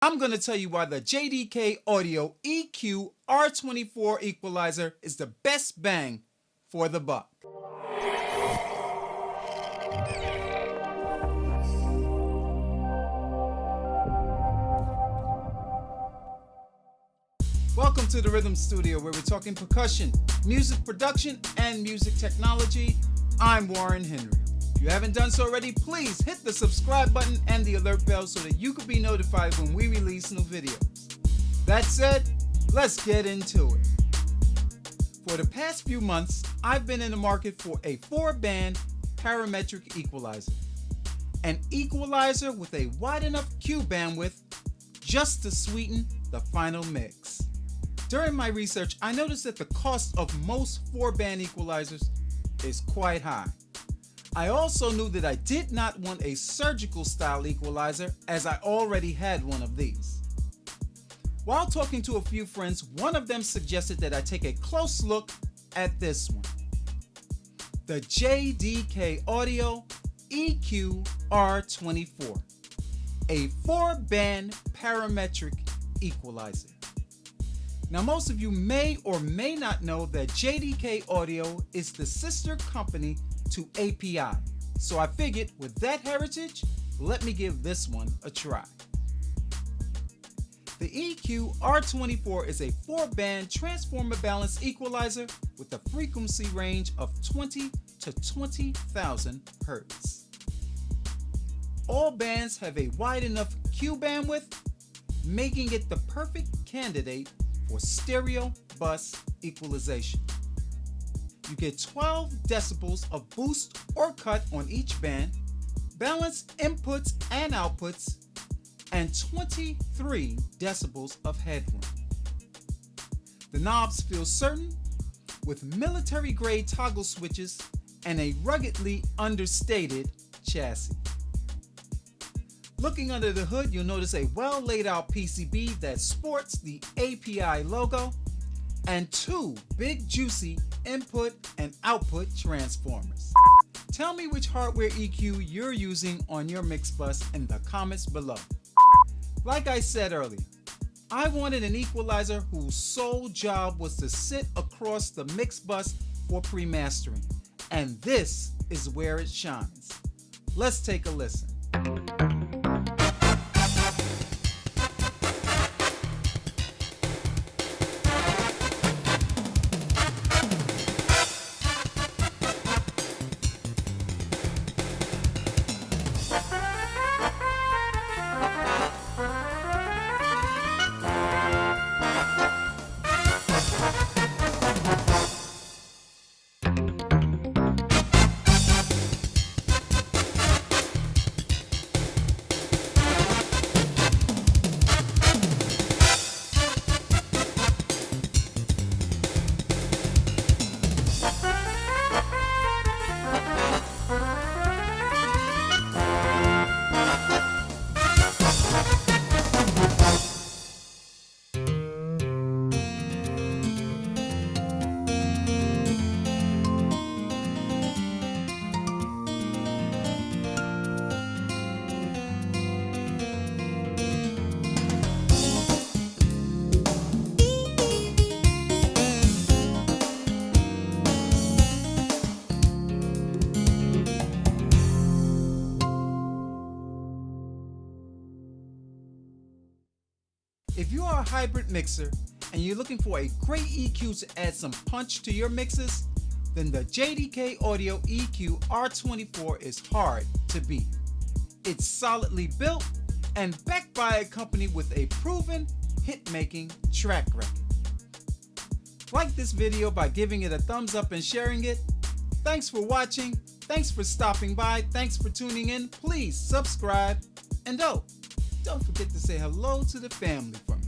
I'm going to tell you why the JDK Audio EQ-R24 equalizer is the best bang for the buck. Welcome to the Rhythm Studio, where we're talking percussion, music production, and music technology. I'm Warren Henry. If you haven't done so already, please hit the subscribe button and the alert bell so that you can be notified when we release new videos. That said, let's get into it. For the past few months, I've been in the market for a 4-band parametric equalizer. An equalizer with a wide enough cue bandwidth just to sweeten the final mix. During my research, I noticed that the cost of most 4-band equalizers is quite high. I also knew that I did not want a surgical style equalizer, as I already had one of these. While talking to a few friends, one of them suggested that I take a close look at this one. The JDK Audio EQ-R24, a 4-band parametric equalizer. Now, most of you may or may not know that JDK Audio is the sister company to API. So I figured with that heritage, let me give this one a try. The EQ-R24 is a 4-band transformer balanced equalizer with a frequency range of 20 to 20,000 Hertz. All bands have a wide enough cue bandwidth, making it the perfect candidate for stereo bus equalization. You get 12 decibels of boost or cut on each band, balanced inputs and outputs, and 23 decibels of headroom. The knobs feel certain with military-grade toggle switches and a ruggedly understated chassis. Looking under the hood, you'll notice a well-laid-out PCB that sports the API logo and 2 big juicy input and output transformers. Tell me which hardware EQ you're using on your mix bus in the comments below. Like I said earlier, I wanted an equalizer whose sole job was to sit across the mix bus for pre-mastering, and this is where it shines. Let's take a listen. If you are a hybrid mixer and you're looking for a great EQ to add some punch to your mixes, then the JDK Audio EQ-R24 is hard to beat. It's solidly built and backed by a company with a proven hit-making track record. Like this video by giving it a thumbs up and sharing it. Thanks for watching. Thanks for stopping by. Thanks for tuning in. Please subscribe. And don't forget to say hello to the family for me.